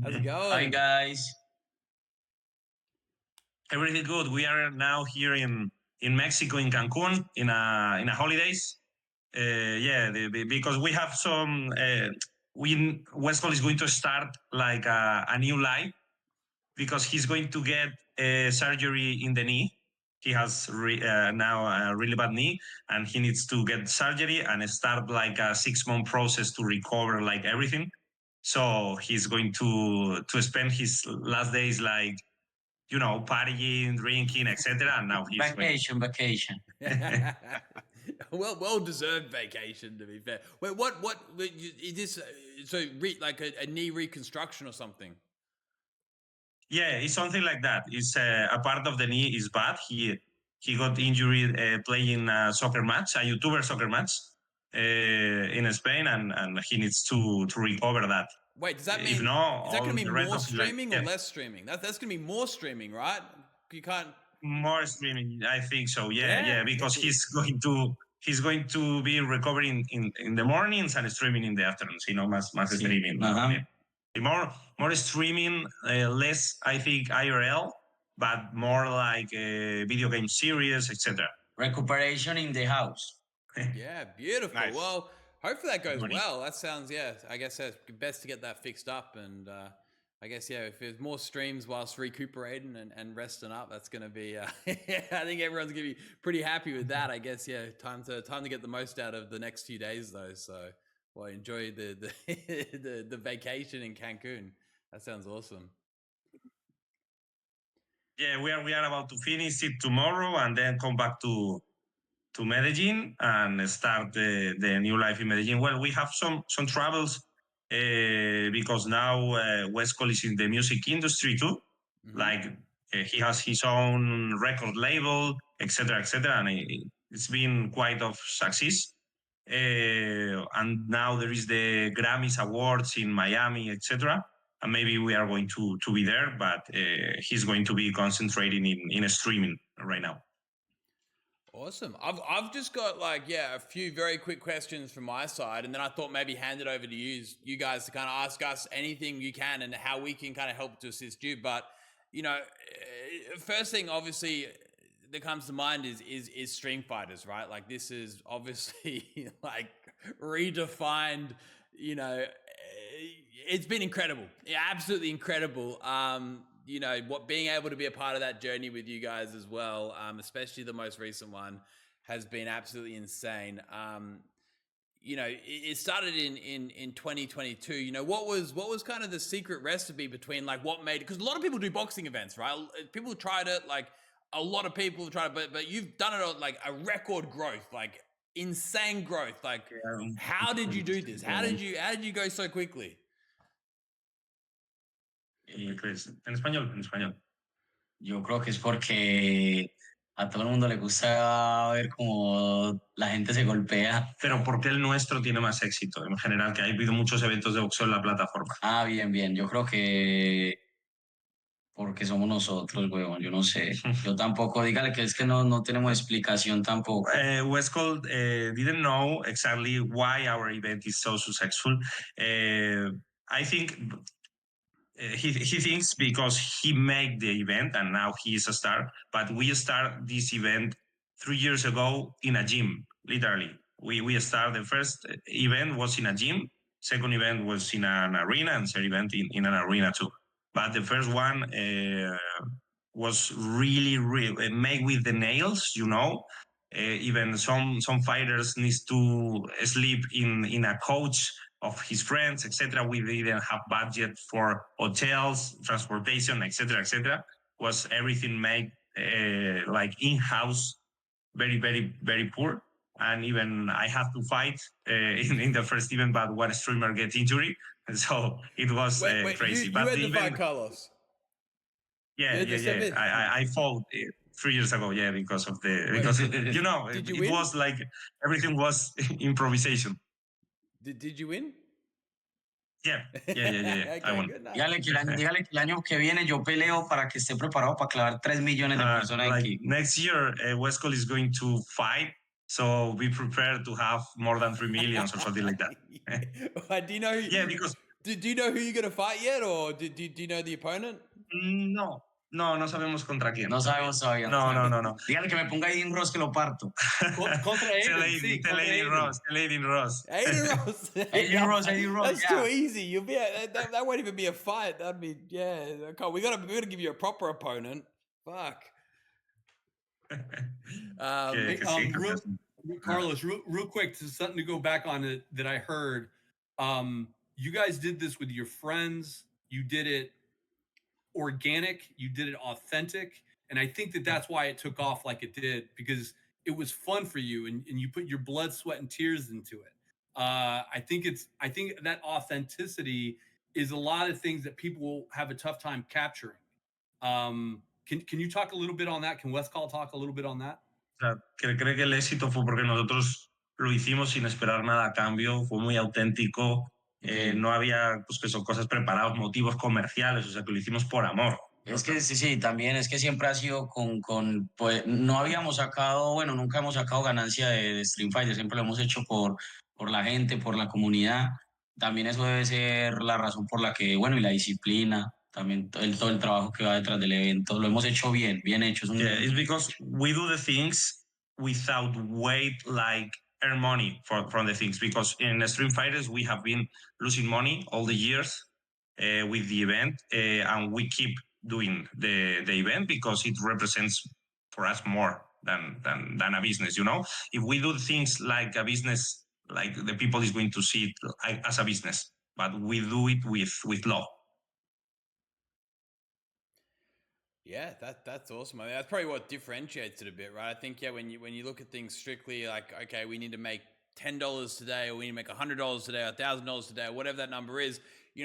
How's it Hi going? guys. Everything good. We are now here in Mexico, in Cancun, in a holidays. Because we have some. We Westcol is going to start like a new life because he's going to get surgery in the knee. He has now a really bad knee, and he needs to get surgery and start like a 6 month process to recover like everything. So he's going to spend his last days like partying, drinking, etc. And now he's Vacation. Well deserved vacation, to be fair. Wait, what is this? Like a knee reconstruction or something? Yeah, it's something like that. It's a part of the knee is bad. He got injured playing a soccer match, a YouTuber soccer match in Spain, and he needs to recover that. Wait, does that If mean not, is that going all to be the rest more of his life, streaming or yeah, less streaming? That's going to be more streaming, right? You can't. more streaming. I think so. Yeah, Yeah, yeah, because he's going to be recovering in the mornings and streaming in the afternoons. Más Sí. streaming. Ajá. More streaming, less I think IRL, but more like video game series, etc. Recuperation in the house. yeah, beautiful. Nice. Well, hopefully that goes Money. well. That sounds I guess that's best to get that fixed up and. I guess if there's more streams whilst recuperating and resting up, that's going to be. I think everyone's going to be pretty happy with that. I guess time to get the most out of the next few days though. So, well, enjoy the the vacation in Cancun. That sounds awesome. Yeah, we are about to finish it tomorrow and then come back to Medellin and start the new life in Medellin. Well, we have some travels because now Westcol is in the music industry too. Mm-hmm. Like he has his own record label, etc., etc., and it's been quite of success. And now there is the Grammys Awards in Miami, etc. And maybe we are going to be there, but he's going to be concentrating in streaming right now. Awesome. I've just got a few very quick questions from my side, and then I thought maybe hand it over to you guys to kind of ask us anything you can and how we can kind of help to assist you. But first thing obviously that comes to mind is Stream Fighters, right? Like this is obviously like redefined. It's been incredible, absolutely incredible. What being able to be a part of that journey with you guys as well, especially the most recent one, has been absolutely insane. It started in 2022. What was kind of the secret recipe between like what made it? Because a lot of people do boxing events, right? People tried it, like a lot of people have tried it, but you've done it on like a record growth, like insane growth. Like, how did you do this? How did you go so quickly? Pues, en español. Yo creo que es porque a todo el mundo le gusta ver cómo la gente se golpea. Pero ¿por qué el nuestro tiene más éxito en general? Que ha habido muchos eventos de boxeo en la plataforma. Ah, bien. Yo creo que porque somos nosotros, huevón. Yo no sé. Yo tampoco, dígale que es que no tenemos explicación tampoco. Westcol didn't know exactly why our event is so successful. I think he thinks because he made the event and now he is a star, but we start this event 3 years ago in a gym, literally. We started the first event was in a gym, second event was in an arena, and third event in an arena too. But the first one was really made with the nails, even some fighters needs to sleep in a couch of his friends, etc. We didn't have budget for hotels, transportation, etc. Was everything made like in-house, very poor. And even I have to fight in the first event, but one streamer get injury, so it was crazy. You But had the to event, fight Carlos. yeah. I fought 3 years ago, yeah, because Did you it win? was like everything was improvisation. Did you win? Yeah. Okay, I won. good, nice. Dígale que el año que viene yo peleo para que esté preparado para clavar 3 millones de personas Like aquí. next year, Westcol is going to fight, so be prepared to have more than 3 million or something like that. Do you know? Yeah, because Do you know who you're gonna fight yet, or do you know the opponent? No, no sabemos contra quién. No sabemos todavía. No. Dígale que me ponga Aiden Ross que lo parto. Contra Aiden, sí, Tell contra Aiden Ross. Aiden Ross. Aiden Ross, That's yeah. too easy. You'll be that won't even be a fight. That'd be okay. We gotta give you a proper opponent. Fuck. Que sí, Carlos, real quick, to something to go back on it that I heard. You guys did this with your friends. You did it organic. You did it authentic, and I think that that's why it took off like it did, because it was fun for you, and you put your blood, sweat, and tears into it. I think that authenticity is a lot of things that people have a tough time capturing. Can you talk a little bit on that? Can Westcol talk a little bit on that? O sea, creo que el éxito fue porque nosotros lo hicimos sin esperar nada a cambio, fue muy auténtico, no había pues, que son cosas preparadas, motivos comerciales, o sea, que lo hicimos por amor. Es que sí, también es que siempre ha sido pues no habíamos sacado, bueno, nunca hemos sacado ganancia de Stream Fighter, siempre lo hemos hecho por la gente, por la comunidad. También eso debe ser la razón por la que, bueno, y la disciplina, también todo el trabajo que va detrás del evento, lo hemos hecho bien hecho. It's because we do the things without wait, like earn money from the things, because in Stream Fighters we have been losing money all the years with the event, and we keep doing the event because it represents for us more than a business. If we do things like a business, like the people is going to see it as a business, but we do it with love. Yeah, that's awesome. I mean, that's probably what differentiates it a bit, right? I think when you look at things strictly like, okay, we need to make $10 today, or we need to make $100 today, or $1,000 today, or whatever that number is,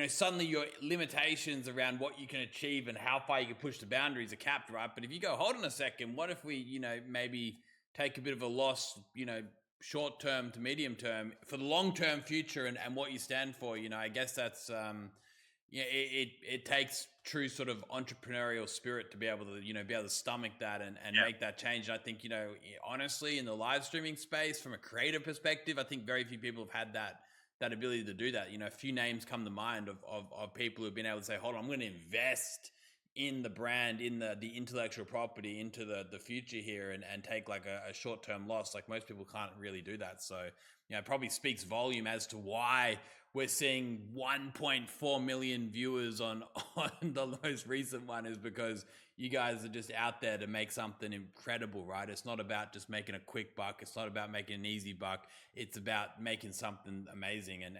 suddenly your limitations around what you can achieve and how far you can push the boundaries are capped, right? But if you go, hold on a second, what if we, maybe take a bit of a loss, short term to medium term for the long term future and what you stand for, I guess that's it takes true sort of entrepreneurial spirit to be able to stomach that and make that change. And I think, honestly, in the live streaming space, from a creative perspective, I think very few people have had that ability to do that. A few names come to mind of people who've been able to say, hold on, I'm going to invest in the brand, in the intellectual property, into the future here, and take like a short-term loss. Like most people can't really do that. So, it probably speaks volume as to why we're seeing 1.4 million viewers on the most recent one, is because you guys are just out there to make something incredible, right? It's not about just making a quick buck. It's not about making an easy buck. It's about making something amazing. And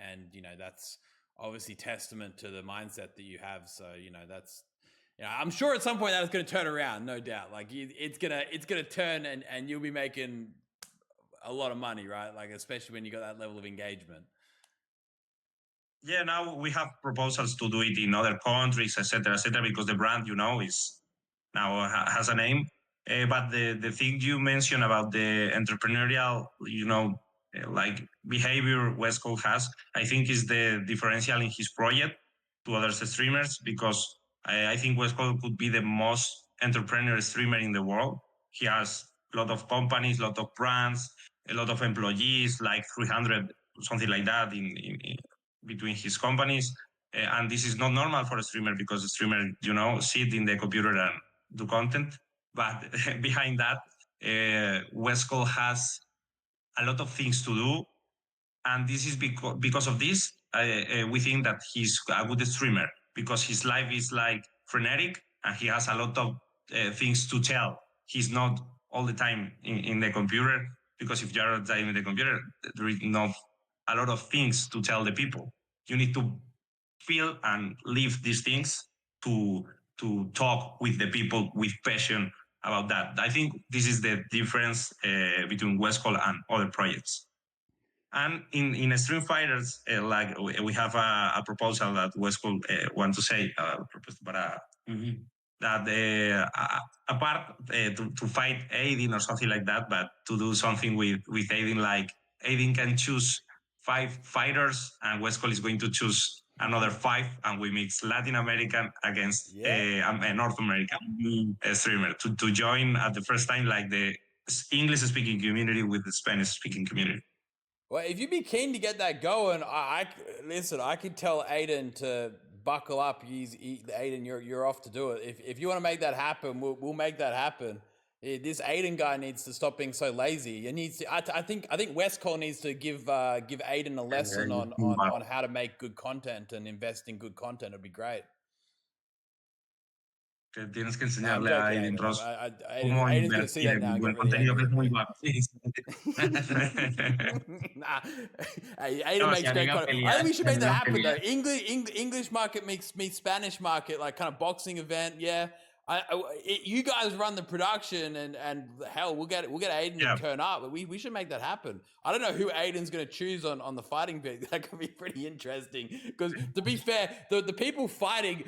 that's obviously testament to the mindset that you have. So, that's, I'm sure at some point that's going to turn around, no doubt. Like it's going to turn and you'll be making a lot of money, right? Like, especially when you got that level of engagement. Yeah, now we have proposals to do it in other countries, etc., because the brand, is now has a name. But the thing you mentioned about the entrepreneurial, like behavior Westcol has, I think is the differential in his project to other streamers, because I think Westcol could be the most entrepreneurial streamer in the world. He has a lot of companies, a lot of brands, a lot of employees, like 300, something like that in between his companies. And this is not normal for a streamer, because a streamer, sit in the computer and do content. But behind that, Westcol has a lot of things to do. And this is because of this, we think that he's a good streamer, because his life is like frenetic and he has a lot of things to tell. He's not all the time in the computer, because if you're all the time in the computer, there is not a lot of things to tell the people. You need to feel and live these things to talk with the people with passion about that. I think this is the difference between Westcol and other projects. And in Stream Fighters, like we have a proposal that Westcol want to say, that apart to fight Aiden or something like that, but to do something with Aiden, like Aiden can choose 5 fighters and Westcol is going to choose another 5, and we mix Latin American against North American streamer to join at the first time, like the English speaking community with the Spanish speaking community. Well, if you'd be keen to get that going, listen. I could tell Aiden to buckle up. Aiden, you're off to do it. If you want to make that happen, we'll make that happen. This Aiden guy needs to stop being so lazy. He needs to. I think Westcol needs to give Aiden a lesson on how to make good content and invest in good content. It'd be great. Que tienes que I'm enseñarle joking, a Aiden Aiden. Ross Aiden's cómo going to see invertir that now en and buen get really contenido, que angry es with muy me. guapo. Nah, hey, Aiden No, makes se great anima a content. I think we pelear, should se make that anima a happen though. pelear. English market meets Spanish market, like kind of boxing event. Yeah, you guys run the production, and hell, we'll get Aiden Yeah. to turn up. But we should make that happen. I don't know who Aiden's going to choose on the fighting bit. That could be pretty interesting. Because to be fair, the people fighting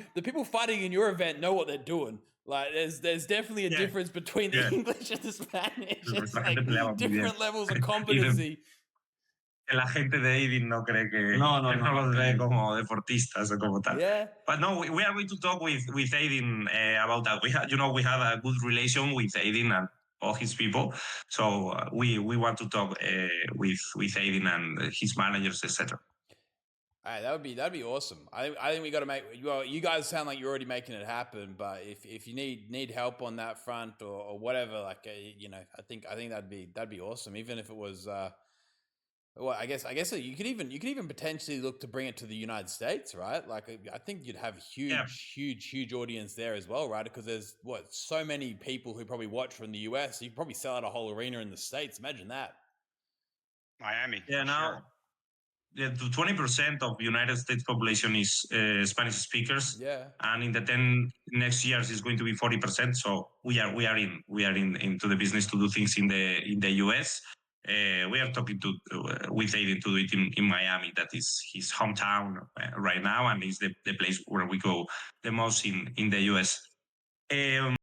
in your event know what they're doing. Like there's definitely a difference between the English and the Spanish. It's La like gente peleaba muy bien. different levels of Y competency. que la gente de Aiden no cree que No, los ve como deportistas o como tal. Yeah. But no, we are going to talk with Aiden about that. We have a good relation with Aiden and all his people, so we want to talk with Aiden and his managers, etc. All right, that'd be awesome. I think we got to make. Well, you guys sound like you're already making it happen, but if you need help on that front or whatever, like I think that'd be awesome. Even if it was, well, I guess you could even potentially look to bring it to the United States, right? Like I think you'd have huge audience there as well, right? Because there's so many people who probably watch from the US. You probably sell out a whole arena in the States. Imagine that. Miami. Yeah, now. Sure. Yeah, 20% of United States population is Spanish speakers. Yeah. And in the 10 next years is going to be 40%. So we are into the business to do things in the US. We are talking with Aiden to do it in Miami. That is his hometown right now, and is the place where we go the most in the US.